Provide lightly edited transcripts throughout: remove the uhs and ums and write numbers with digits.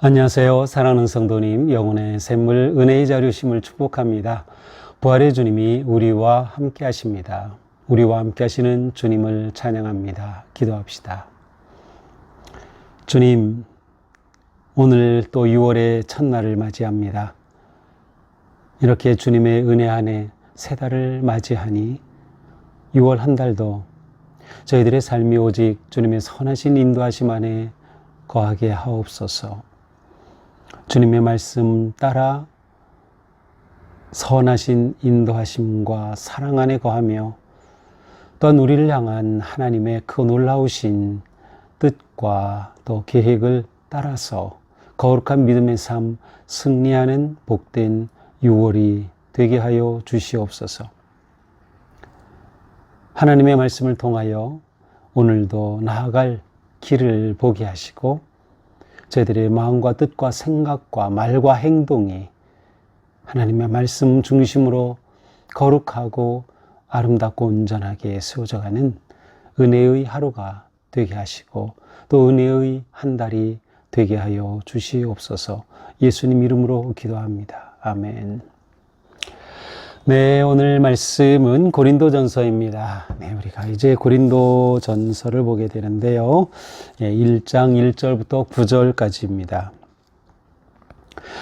안녕하세요. 사랑하는 성도님, 영혼의 샘물 은혜의 자료심을 축복합니다. 부활의 주님이 우리와 함께 하십니다. 우리와 함께 하시는 주님을 찬양합니다. 기도합시다. 주님, 오늘 또 6월의 첫날을 맞이합니다. 이렇게 주님의 은혜 안에 새 달을 맞이하니 6월 한 달도 저희들의 삶이 오직 주님의 선하신 인도하심 안에 거하게 하옵소서. 주님의 말씀 따라 선하신 인도하심과 사랑 안에 거하며 또한 우리를 향한 하나님의 그 놀라우신 뜻과 또 계획을 따라서 거룩한 믿음의 삶 승리하는 복된 6월이 되게 하여 주시옵소서. 하나님의 말씀을 통하여 오늘도 나아갈 길을 보게 하시고 저희들의 마음과 뜻과 생각과 말과 행동이 하나님의 말씀 중심으로 거룩하고 아름답고 온전하게 세워져가는 은혜의 하루가 되게 하시고 또 은혜의 한 달이 되게 하여 주시옵소서. 예수님 이름으로 기도합니다. 아멘. 네, 오늘 말씀은 고린도전서입니다. 네, 우리가 이제 고린도전서를 보게 되는데요. 1장 1절부터 9절까지입니다.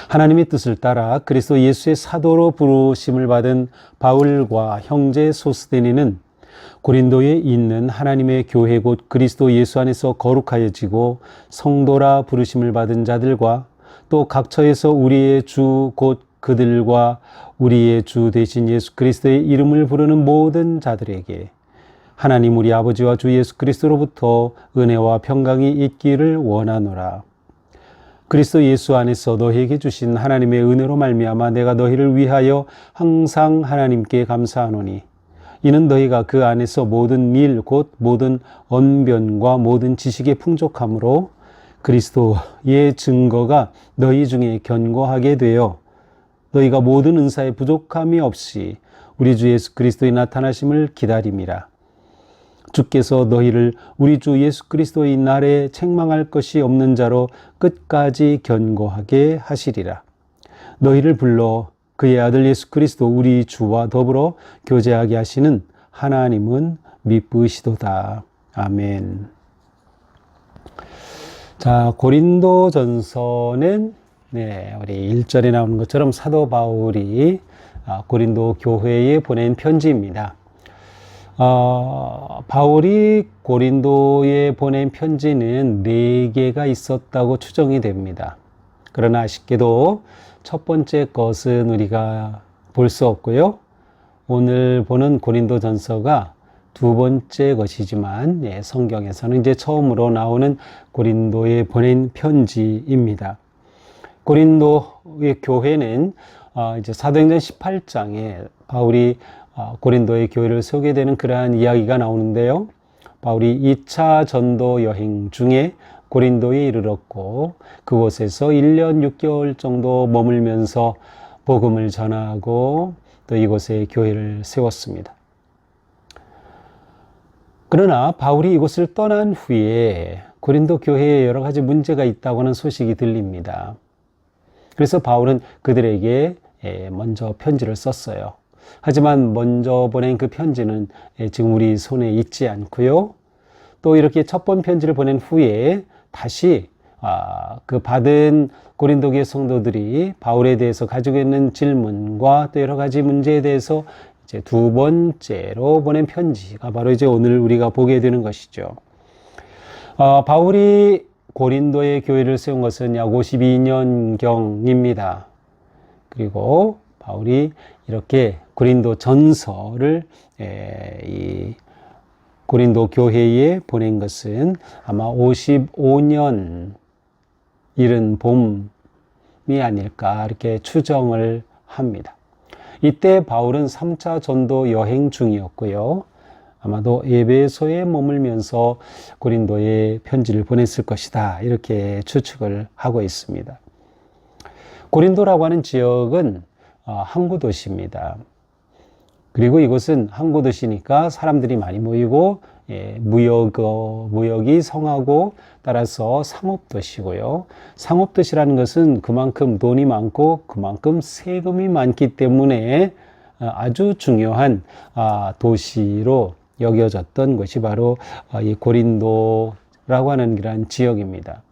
하나님의 뜻을 따라 그리스도 예수의 사도로 부르심을 받은 바울과 형제 소스데니는 고린도에 있는 하나님의 교회 곧 그리스도 예수 안에서 거룩하여지고 성도라 부르심을 받은 자들과 또 각처에서 우리의 주 곧 그들과 우리의 주 되신 예수 그리스도의 이름을 부르는 모든 자들에게 하나님 우리 아버지와 주 예수 그리스도로부터 은혜와 평강이 있기를 원하노라. 그리스도 예수 안에서 너희에게 주신 하나님의 은혜로 말미암아 내가 너희를 위하여 항상 하나님께 감사하노니 이는 너희가 그 안에서 모든 일 곧 모든 언변과 모든 지식의 풍족함으로 그리스도의 증거가 너희 중에 견고하게 되어 너희가 모든 은사에 부족함이 없이 우리 주 예수 그리스도의 나타나심을 기다림이라. 주께서 너희를 우리 주 예수 그리스도의 날에 책망할 것이 없는 자로 끝까지 견고하게 하시리라. 너희를 불러 그의 아들 예수 그리스도 우리 주와 더불어 교제하게 하시는 하나님은 미쁘시도다. 아멘. 자, 고린도전서는 우리 1절에 나오는 것처럼 사도 바울이 고린도 교회에 보낸 편지입니다. 바울이 고린도에 보낸 편지는 4개가 있었다고 추정이 됩니다. 그러나 아쉽게도 첫 번째 것은 우리가 볼 수 없고요. 오늘 보는 고린도전서가 두 번째 것이지만 성경에서는 이제 처음으로 나오는 고린도에 보낸 편지입니다. 고린도의 교회는 이제 사도행전 18장에 바울이 고린도의 교회를 세우게 되는 그러한 이야기가 나오는데요. 바울이 2차 전도 여행 중에 고린도에 이르렀고 그곳에서 1년 6개월 정도 머물면서 복음을 전하고 또 이곳에 교회를 세웠습니다. 그러나 바울이 이곳을 떠난 후에 고린도 교회에 여러 가지 문제가 있다고 하는 소식이 들립니다. 그래서 바울은 그들에게 먼저 편지를 썼어요. 하지만 먼저 보낸 그 편지는 지금 우리 손에 있지 않고요. 또 이렇게 첫 번 편지를 보낸 후에 다시 그 받은 고린도교회 성도들이 바울에 대해서 가지고 있는 질문과 또 여러 가지 문제에 대해서 이제 두 번째로 보낸 편지가 바로 이제 오늘 우리가 보게 되는 것이죠. 바울이 고린도의 교회를 세운 것은 약 52년경입니다. 그리고 바울이 이렇게 고린도 전서를 이 고린도 교회에 보낸 것은 아마 55년 이른 봄이 아닐까 이렇게 추정을 합니다. 이때 바울은 3차 전도 여행 중이었고요. 아마도 에베소에 머물면서 고린도에 편지를 보냈을 것이다 이렇게 추측을 하고 있습니다. 고린도라고 하는 지역은 항구 도시입니다. 그리고 이곳은 항구 도시니까 사람들이 많이 모이고 무역이 성하고 따라서 상업도시고요. 상업도시라는 것은 그만큼 돈이 많고 그만큼 세금이 많기 때문에 아주 중요한 도시로 여겨졌던 것이 바로 이 고린도라고 하는 그런 지역입니다.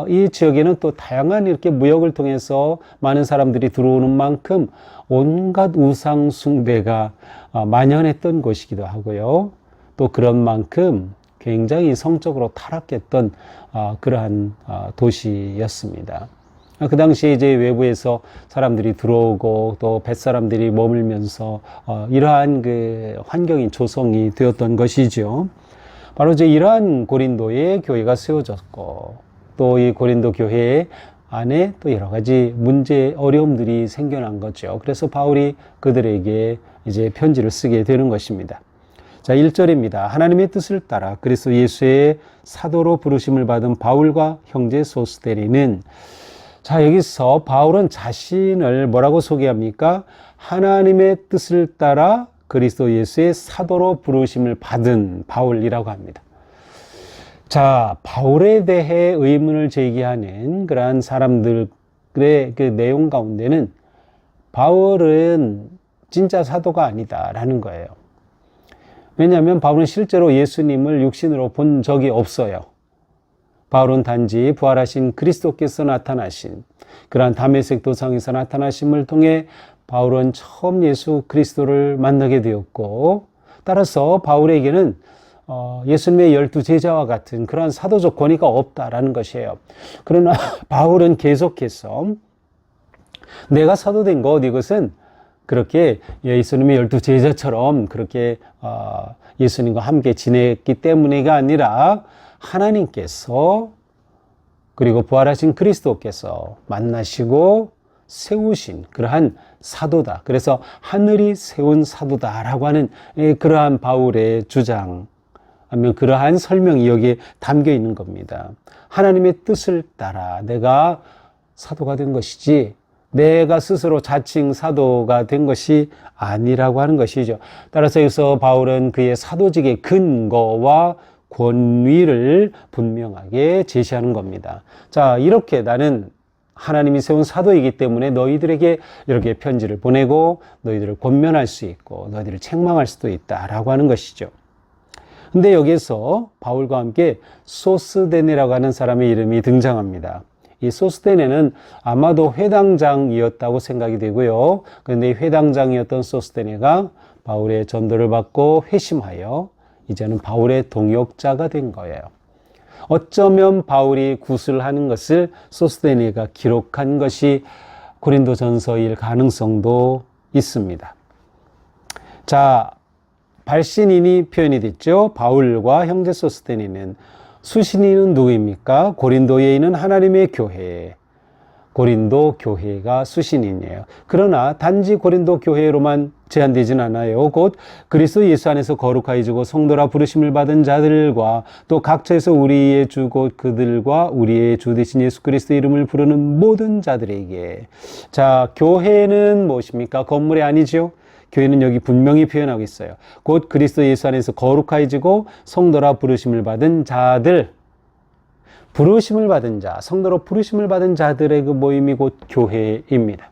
이 지역에는 또 다양한 이렇게 무역을 통해서 많은 사람들이 들어오는 만큼 온갖 우상 숭배가 만연했던 곳이기도 하고요. 또 그런 만큼 굉장히 성적으로 타락했던 그러한 도시였습니다. 그 당시에 이제 외부에서 사람들이 들어오고 또 뱃사람들이 머물면서 이러한 그 환경이 조성이 되었던 것이죠. 바로 이제 이러한 고린도의 교회가 세워졌고 또 이 고린도 교회 안에 또 여러 가지 문제, 어려움들이 생겨난 거죠. 그래서 바울이 그들에게 이제 편지를 쓰게 되는 것입니다. 자, 1절입니다. 하나님의 뜻을 따라 그리스도 예수의 사도로 부르심을 받은 바울과 형제 소스테네는, 자, 여기서 바울은 자신을 뭐라고 소개합니까? 하나님의 뜻을 따라 그리스도 예수의 사도로 부르심을 받은 바울이라고 합니다. 자, 바울에 대해 의문을 제기하는 그러한 사람들의 그 내용 가운데는 바울은 진짜 사도가 아니다라는 거예요. 왜냐하면 바울은 실제로 예수님을 육신으로 본 적이 없어요. 바울은 단지 부활하신 그리스도께서 나타나신 그러한 다메섹 도상에서 나타나심을 통해 바울은 처음 예수 그리스도를 만나게 되었고, 따라서 바울에게는 예수님의 12 제자와 같은 그러한 사도적 권위가 없다라는 것이에요. 그러나 바울은 계속해서 내가 사도된 것, 이것은 그렇게 예수님의 12 제자처럼 그렇게 예수님과 함께 지냈기 때문이가 아니라 하나님께서 그리고 부활하신 그리스도께서 만나시고 세우신 그러한 사도다. 그래서 하늘이 세운 사도다라고 하는 그러한 바울의 주장, 하면 그러한 설명이 여기에 담겨 있는 겁니다. 하나님의 뜻을 따라 내가 사도가 된 것이지 내가 스스로 자칭 사도가 된 것이 아니라고 하는 것이죠. 따라서 여기서 바울은 그의 사도직의 근거와 권위를 분명하게 제시하는 겁니다. 자, 이렇게 나는 하나님이 세운 사도이기 때문에 너희들에게 이렇게 편지를 보내고 너희들을 권면할 수 있고 너희들을 책망할 수도 있다라고 하는 것이죠. 근데 여기서 바울과 함께 소스데네라고 하는 사람의 이름이 등장합니다. 이 소스데네는 아마도 회당장이었다고 생각이 되고요. 그런데 이 회당장이었던 소스데네가 바울의 전도를 받고 회심하여 이제는 바울의 동역자가 된 거예요. 어쩌면 바울이 구슬하는 것을 소스데네가 기록한 것이 고린도전서일 가능성도 있습니다. 자, 발신인이 표현이 됐죠. 바울과 형제 소스데네는, 수신인은 누구입니까? 고린도에 있는 하나님의 교회, 고린도 교회가 수신인이에요. 그러나 단지 고린도 교회로만 제한되진 않아요. 곧 그리스도 예수 안에서 거룩하여지고 성도라 부르심을 받은 자들과 또 각처에서 우리의 주 곧 그들과 우리의 주 되신 예수 그리스도 이름을 부르는 모든 자들에게. 자, 교회는 무엇입니까? 건물이 아니죠. 교회는 여기 분명히 표현하고 있어요. 곧 그리스도 예수 안에서 거룩하여지고 성도라 부르심을 받은 자들, 부르심을 받은 자, 성도로 부르심을 받은 자들의 그 모임이 곧 교회입니다.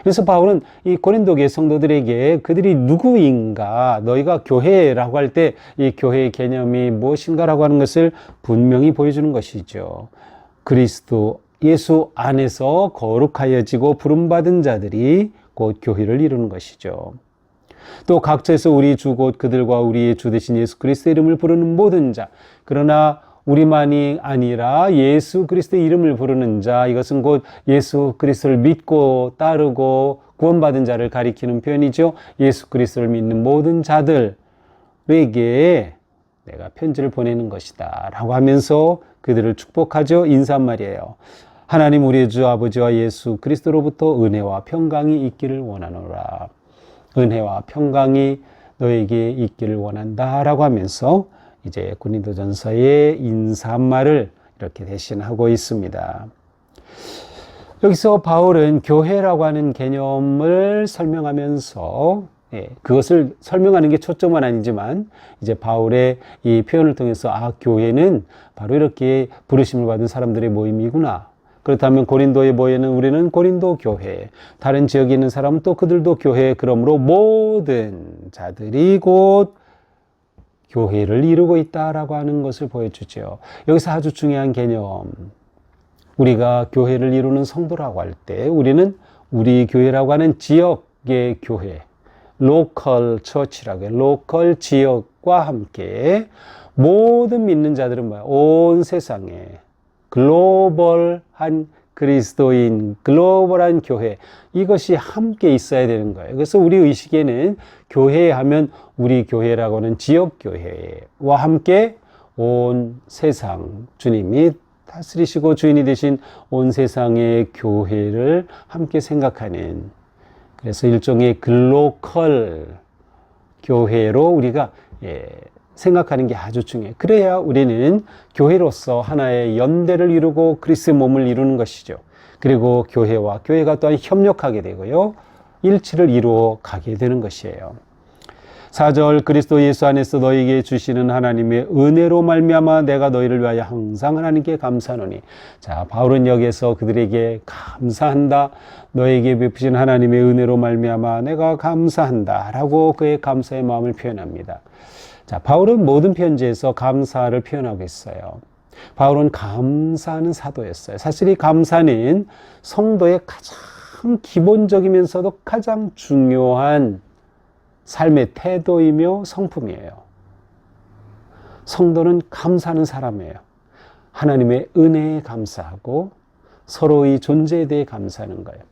그래서 바울은 이 고린도 교회 성도들에게 그들이 누구인가, 너희가 교회라고 할 때 이 교회의 개념이 무엇인가라고 하는 것을 분명히 보여주는 것이죠. 그리스도 예수 안에서 거룩하여지고 부름받은 자들이 곧 교회를 이루는 것이죠. 또 각처에서 우리 주 곧 그들과 우리의 주 되신 예수 그리스도 이름을 부르는 모든 자, 그러나 우리만이 아니라 예수 그리스도의 이름을 부르는 자, 이것은 곧 예수 그리스도를 믿고 따르고 구원받은 자를 가리키는 표현이죠. 예수 그리스도를 믿는 모든 자들에게 내가 편지를 보내는 것이다 라고 하면서 그들을 축복하죠. 인사말이에요. 하나님 우리의 주 아버지와 예수 그리스도로부터 은혜와 평강이 있기를 원하노라. 은혜와 평강이 너에게 있기를 원한다 라고 하면서 이제 고린도전서의 인사말을 이렇게 대신하고 있습니다. 여기서 바울은 교회라고 하는 개념을 설명하면서 그것을 설명하는 게 초점은 아니지만 이제 바울의 이 표현을 통해서 교회는 바로 이렇게 부르심을 받은 사람들의 모임이구나. 그렇다면 고린도에 모이는 우리는 고린도 교회, 다른 지역에 있는 사람은 또 그들도 교회, 그러므로 모든 자들이 곧 교회를 이루고 있다라고 하는 것을 보여주죠. 여기서 아주 중요한 개념, 우리가 교회를 이루는 성도라고 할 때 우리는 우리 교회라고 하는 지역의 교회, 로컬 처치라고 해요. 로컬 지역과 함께 모든 믿는 자들은 뭐야? 온 세상에 글로벌한 그리스도인, 글로벌한 교회, 이것이 함께 있어야 되는 거예요. 그래서 우리 의식에는 교회 하면 우리 교회라고는 지역교회와 함께 온 세상, 주님이 다스리시고 주인이 되신 온 세상의 교회를 함께 생각하는, 그래서 일종의 글로컬 교회로 우리가 생각하는 게 아주 중요해요. 그래야 우리는 교회로서 하나의 연대를 이루고 그리스도의 몸을 이루는 것이죠. 그리고 교회가 또한 협력하게 되고요, 일치를 이루어 가게 되는 것이에요. 4절, 그리스도 예수 안에서 너희에게 주시는 하나님의 은혜로 말미암아 내가 너희를 위하여 항상 하나님께 감사하노니. 자, 바울은 여기에서 그들에게 감사한다, 너에게 베푸신 하나님의 은혜로 말미암아 내가 감사한다 라고 그의 감사의 마음을 표현합니다. 자, 바울은 모든 편지에서 감사를 표현하고 있어요. 바울은 감사하는 사도였어요. 사실 이 감사는 성도의 가장 기본적이면서도 가장 중요한 삶의 태도이며 성품이에요. 성도는 감사하는 사람이에요. 하나님의 은혜에 감사하고 서로의 존재에 대해 감사하는 거예요.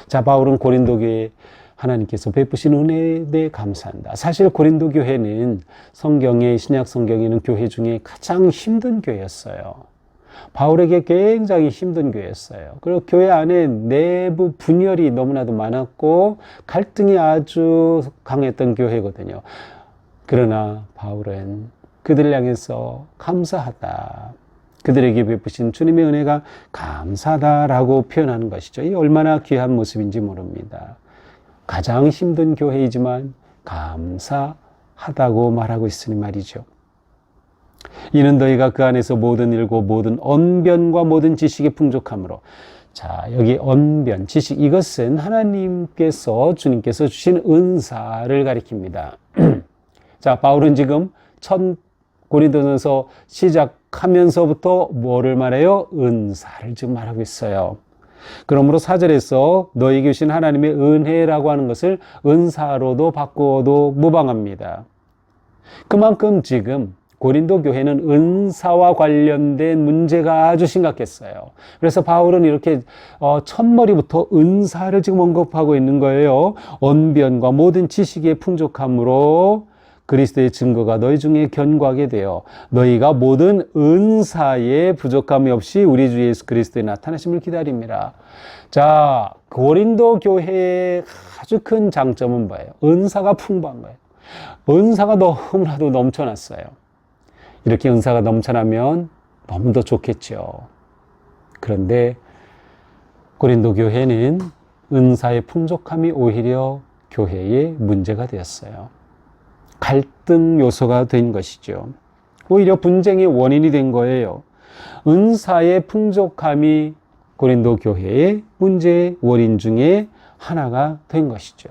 자, 바울은 고린도 교회에 하나님께서 베푸신 은혜에 대해 감사한다. 사실 고린도 교회는 성경의, 신약 성경에는 교회 중에 가장 힘든 교회였어요. 바울에게 굉장히 힘든 교회였어요. 그리고 교회 안에 내부 분열이 너무나도 많았고 갈등이 아주 강했던 교회거든요. 그러나 바울은 그들을 향해서 감사하다, 그들에게 베푸신 주님의 은혜가 감사하다라고 표현하는 것이죠. 이 얼마나 귀한 모습인지 모릅니다. 가장 힘든 교회이지만 감사하다고 말하고 있으니 말이죠. 이는 너희가 그 안에서 모든 일고 모든 언변과 모든 지식의 풍족함으로. 자, 여기 언변, 지식, 이것은 하나님께서, 주님께서 주신 은사를 가리킵니다. 자, 바울은 지금 첫 고린도전서 시작하면서부터 뭐를 말해요? 은사를 지금 말하고 있어요. 그러므로 4절에서 너희에게 주신 하나님의 은혜라고 하는 것을 은사로도 바꾸어도 무방합니다. 그만큼 지금 고린도 교회는 은사와 관련된 문제가 아주 심각했어요. 그래서 바울은 이렇게 첫머리부터 은사를 지금 언급하고 있는 거예요. 언변과 모든 지식의 풍족함으로 그리스도의 증거가 너희 중에 견고하게 되어 너희가 모든 은사에 부족함이 없이 우리 주 예수 그리스도의 나타나심을 기다립니다. 자, 고린도 교회의 아주 큰 장점은 뭐예요? 은사가 풍부한 거예요. 은사가 너무나도 넘쳐났어요. 이렇게 은사가 넘쳐나면 너무 더 좋겠죠. 그런데 고린도 교회는 은사의 풍족함이 오히려 교회의 문제가 되었어요. 갈등 요소가 된 것이죠. 오히려 분쟁의 원인이 된 거예요. 은사의 풍족함이 고린도 교회의 문제의 원인 중에 하나가 된 것이죠.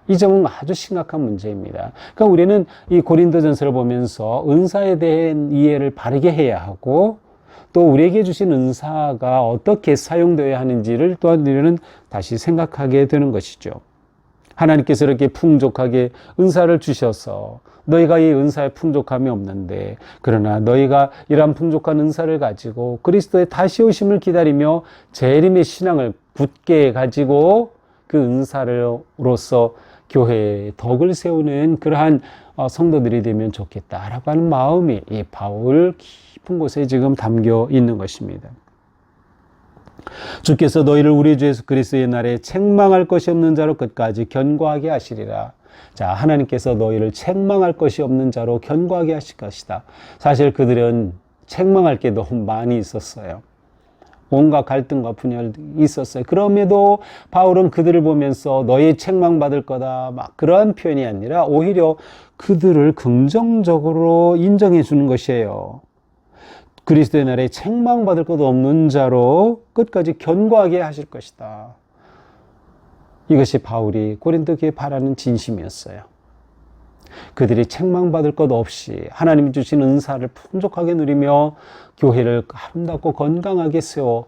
이 점은 아주 심각한 문제입니다. 그러니까 우리는 이 고린도전서를 보면서 은사에 대한 이해를 바르게 해야 하고, 또 우리에게 주신 은사가 어떻게 사용되어야 하는지를 또한 우리는 다시 생각하게 되는 것이죠. 하나님께서 이렇게 풍족하게 은사를 주셔서 너희가 이 은사에 풍족함이 없는데, 그러나 너희가 이러한 풍족한 은사를 가지고 그리스도의 다시 오심을 기다리며 재림의 신앙을 굳게 가지고 그 은사로서 교회에 덕을 세우는 그러한 성도들이 되면 좋겠다라고 하는 마음이 이 바울 깊은 곳에 지금 담겨 있는 것입니다. 주께서 너희를 우리 주 예수 그리스도의 날에 책망할 것이 없는 자로 끝까지 견고하게 하시리라. 자, 하나님께서 너희를 책망할 것이 없는 자로 견고하게 하실 것이다. 사실 그들은 책망할 게 너무 많이 있었어요. 온갖 갈등과 분열이 있었어요. 그럼에도 바울은 그들을 보면서 너희 책망받을 거다 막 그런 표현이 아니라 오히려 그들을 긍정적으로 인정해 주는 것이에요. 그리스도의 날에 책망받을 것 없는 자로 끝까지 견고하게 하실 것이다. 이것이 바울이 고린도 교회에 바라는 진심이었어요. 그들이 책망받을 것 없이 하나님이 주신 은사를 풍족하게 누리며 교회를 아름답고 건강하게 세워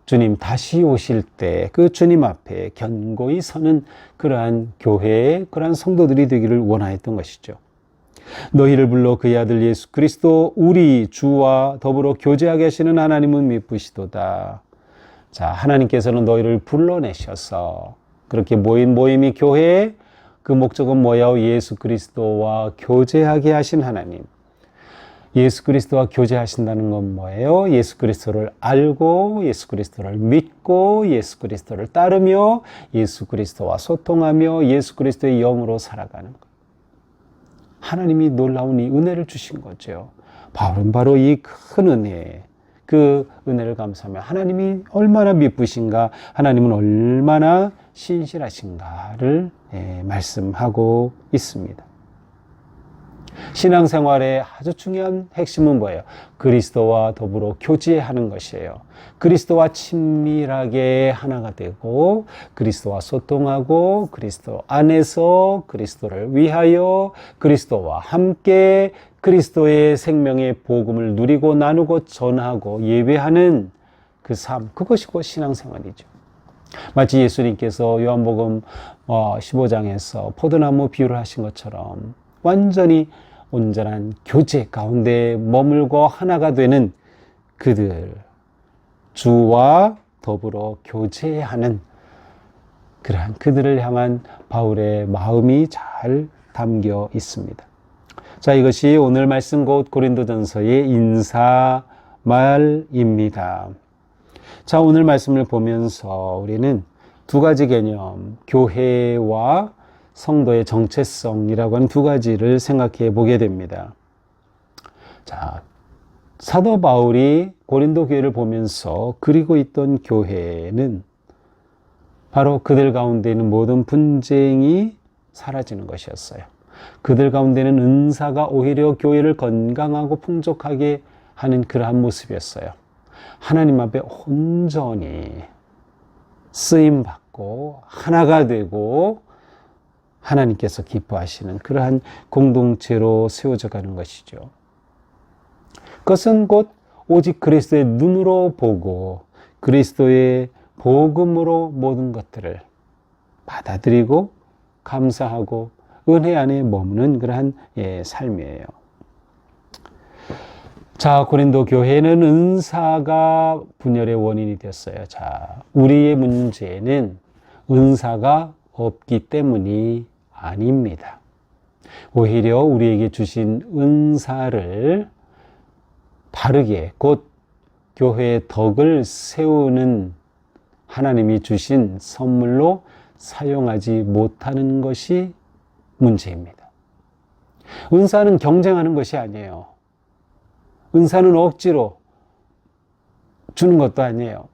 주님 다시 오실 때 그 주님 앞에 견고히 서는 그러한 교회의 그러한 성도들이 되기를 원하였던 것이죠. 너희를 불러 그의 아들 예수 그리스도 우리 주와 더불어 교제하게 하시는 하나님은 미쁘시도다. 자, 하나님께서는 너희를 불러내셔서 그렇게 모임이 교회의 그 목적은 뭐야? 예수 그리스도와 교제하게 하신 하나님. 예수 그리스도와 교제하신다는 건 뭐예요? 예수 그리스도를 알고 예수 그리스도를 믿고 예수 그리스도를 따르며 예수 그리스도와 소통하며 예수 그리스도의 영으로 살아가는 것. 하나님이 놀라운 이 은혜를 주신 거죠. 바울은 바로 이 큰 은혜, 그 은혜를 감사하며 하나님이 얼마나 미쁘신가, 하나님은 얼마나 신실하신가를 말씀하고 있습니다. 신앙생활의 아주 중요한 핵심은 뭐예요? 그리스도와 더불어 교제하는 것이에요. 그리스도와 친밀하게 하나가 되고 그리스도와 소통하고 그리스도 안에서 그리스도를 위하여 그리스도와 함께 그리스도의 생명의 복음을 누리고 나누고 전하고 예배하는 그 삶, 그것이 곧 신앙생활이죠. 마치 예수님께서 요한복음 15장에서 포도나무 비유를 하신 것처럼 완전히 온전한 교제 가운데 머물고 하나가 되는 그들, 주와 더불어 교제하는 그러한 그들을 향한 바울의 마음이 잘 담겨 있습니다. 자, 이것이 오늘 말씀 곧 고린도전서의 인사말입니다. 자, 오늘 말씀을 보면서 우리는 두 가지 개념, 교회와 성도의 정체성이라고 하는 두 가지를 생각해 보게 됩니다. 자, 사도 바울이 고린도 교회를 보면서 그리고 있던 교회는 바로 그들 가운데 있는 모든 분쟁이 사라지는 것이었어요. 그들 가운데는 은사가 오히려 교회를 건강하고 풍족하게 하는 그러한 모습이었어요. 하나님 앞에 온전히 쓰임받고 하나가 되고 하나님께서 기뻐하시는 그러한 공동체로 세워져 가는 것이죠. 그것은 곧 오직 그리스도의 눈으로 보고 그리스도의 복음으로 모든 것들을 받아들이고 감사하고 은혜 안에 머무는 그러한 삶이에요. 자, 고린도 교회는 은사가 분열의 원인이 되었어요. 자, 우리의 문제는 은사가 없기 때문이 아닙니다. 오히려 우리에게 주신 은사를 바르게 곧 교회의 덕을 세우는 하나님이 주신 선물로 사용하지 못하는 것이 문제입니다. 은사는 경쟁하는 것이 아니에요. 은사는 억지로 주는 것도 아니에요.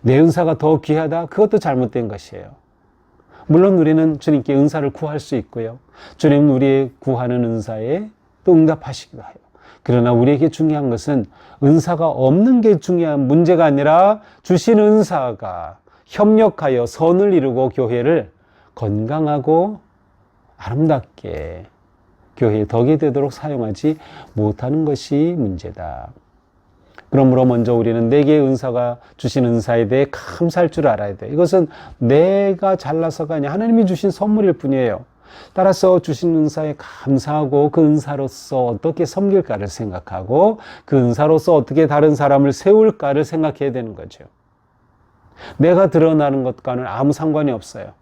내 은사가 더 귀하다? 그것도 잘못된 것이에요. 물론 우리는 주님께 은사를 구할 수 있고요. 주님은 우리의 구하는 은사에 또 응답하시기도 해요. 그러나 우리에게 중요한 것은 은사가 없는 게 중요한 문제가 아니라 주신 은사가 협력하여 선을 이루고 교회를 건강하고 아름답게 교회의 덕이 되도록 사용하지 못하는 것이 문제다. 그러므로 먼저 우리는 내게 은사가 주신 은사에 대해 감사할 줄 알아야 돼. 이것은 내가 잘나서가 아니라 하나님이 주신 선물일 뿐이에요. 따라서 주신 은사에 감사하고 그 은사로서 어떻게 섬길까를 생각하고 그 은사로서 어떻게 다른 사람을 세울까를 생각해야 되는 거죠. 내가 드러나는 것과는 아무 상관이 없어요.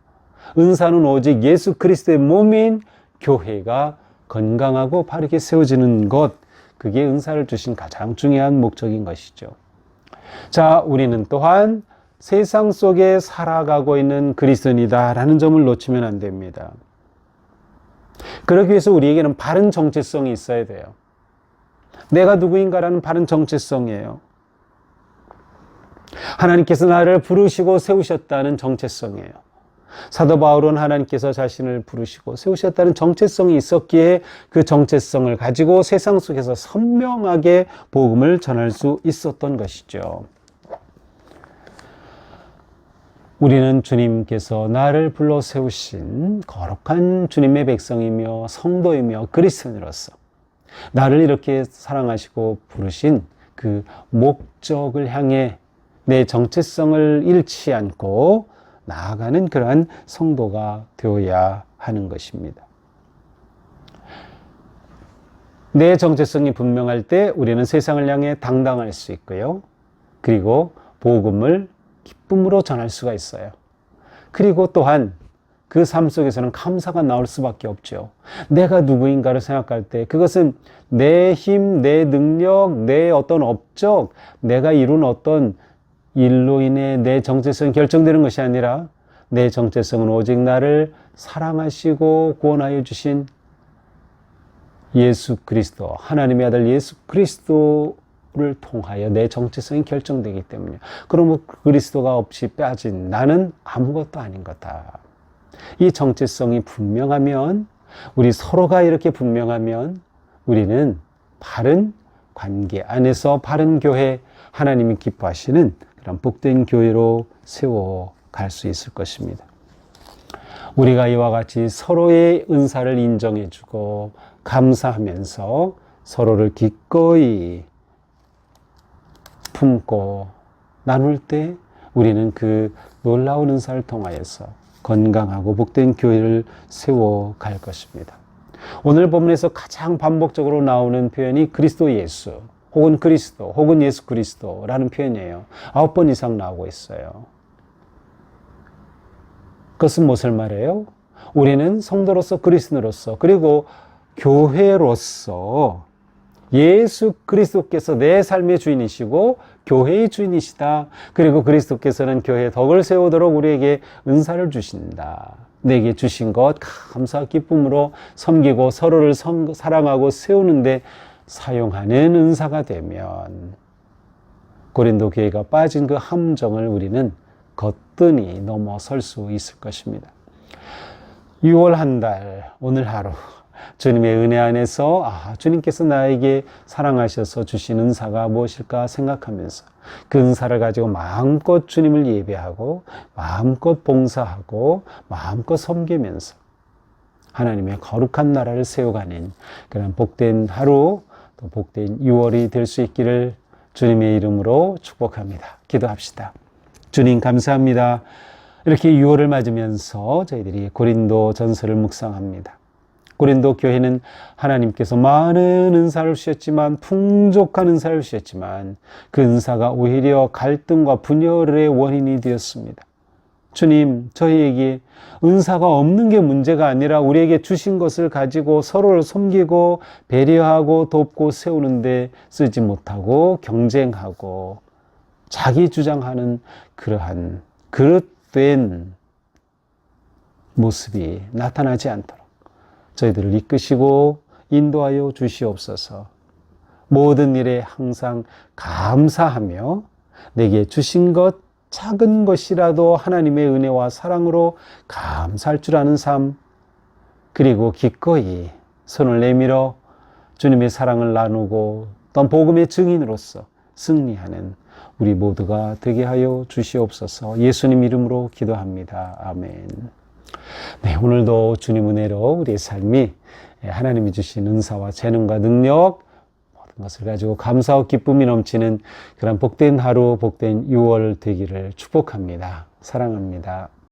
은사는 오직 예수 그리스도의 몸인 교회가 건강하고 바르게 세워지는 것, 그게 은사를 주신 가장 중요한 목적인 것이죠. 자, 우리는 또한 세상 속에 살아가고 있는 그리스도인이다라는 점을 놓치면 안 됩니다. 그러기 위해서 우리에게는 바른 정체성이 있어야 돼요. 내가 누구인가라는 바른 정체성이에요. 하나님께서 나를 부르시고 세우셨다는 정체성이에요. 사도 바울은 하나님께서 자신을 부르시고 세우셨다는 정체성이 있었기에 그 정체성을 가지고 세상 속에서 선명하게 복음을 전할 수 있었던 것이죠. 우리는 주님께서 나를 불러 세우신 거룩한 주님의 백성이며 성도이며 그리스도인으로서 나를 이렇게 사랑하시고 부르신 그 목적을 향해 내 정체성을 잃지 않고 나아가는 그러한 성도가 되어야 하는 것입니다. 내 정체성이 분명할 때 우리는 세상을 향해 당당할 수 있고요. 그리고 복음을 기쁨으로 전할 수가 있어요. 그리고 또한 그 삶 속에서는 감사가 나올 수밖에 없죠. 내가 누구인가를 생각할 때 그것은 내 힘, 내 능력, 내 어떤 업적, 내가 이룬 어떤 일로 인해 내 정체성이 결정되는 것이 아니라 내 정체성은 오직 나를 사랑하시고 구원하여 주신 예수 그리스도, 하나님의 아들 예수 그리스도를 통하여 내 정체성이 결정되기 때문이에요. 그러면 그리스도가 없이 빠진 나는 아무것도 아닌 거다. 이 정체성이 분명하면, 우리 서로가 이렇게 분명하면 우리는 바른 관계 안에서 바른 교회, 하나님이 기뻐하시는 그런 복된 교회로 세워갈 수 있을 것입니다. 우리가 이와 같이 서로의 은사를 인정해주고 감사하면서 서로를 기꺼이 품고 나눌 때 우리는 그 놀라운 은사를 통하여서 건강하고 복된 교회를 세워갈 것입니다. 오늘 본문에서 가장 반복적으로 나오는 표현이 그리스도 예수, 혹은 그리스도, 혹은 예수 그리스도라는 표현이에요. 9번 이상 나오고 있어요. 그것은 무엇을 말해요? 우리는 성도로서 그리스도로서 그리고 교회로서 예수 그리스도께서 내 삶의 주인이시고 교회의 주인이시다. 그리고 그리스도께서는 교회의 덕을 세우도록 우리에게 은사를 주신다. 내게 주신 것 감사와 기쁨으로 섬기고 서로를 사랑하고 세우는데 사용하는 은사가 되면 고린도 교회가 빠진 그 함정을 우리는 거뜬히 넘어설 수 있을 것입니다. 6월 한 달, 오늘 하루 주님의 은혜 안에서 주님께서 나에게 사랑하셔서 주신 은사가 무엇일까 생각하면서 그 은사를 가지고 마음껏 주님을 예배하고 마음껏 봉사하고 마음껏 섬기면서 하나님의 거룩한 나라를 세워가는 그런 복된 하루, 또 복된 6월이 될 수 있기를 주님의 이름으로 축복합니다. 기도합시다. 주님 감사합니다. 이렇게 6월을 맞으면서 저희들이 고린도 전서를 묵상합니다. 고린도 교회는 하나님께서 많은 은사를 주셨지만, 풍족한 은사를 주셨지만 그 은사가 오히려 갈등과 분열의 원인이 되었습니다. 주님, 저희에게 은사가 없는 게 문제가 아니라 우리에게 주신 것을 가지고 서로를 섬기고 배려하고 돕고 세우는데 쓰지 못하고 경쟁하고 자기 주장하는 그러한 그릇된 모습이 나타나지 않도록 저희들을 이끄시고 인도하여 주시옵소서. 모든 일에 항상 감사하며 내게 주신 것 작은 것이라도 하나님의 은혜와 사랑으로 감사할 줄 아는 삶, 그리고 기꺼이 손을 내밀어 주님의 사랑을 나누고 또 복음의 증인으로서 승리하는 우리 모두가 되게 하여 주시옵소서. 예수님 이름으로 기도합니다. 아멘. 네, 오늘도 주님 은혜로 우리의 삶이 하나님이 주신 은사와 재능과 능력 모든 것을 가지고 감사와 기쁨이 넘치는 그런 복된 하루, 복된 6월 되기를 축복합니다. 사랑합니다.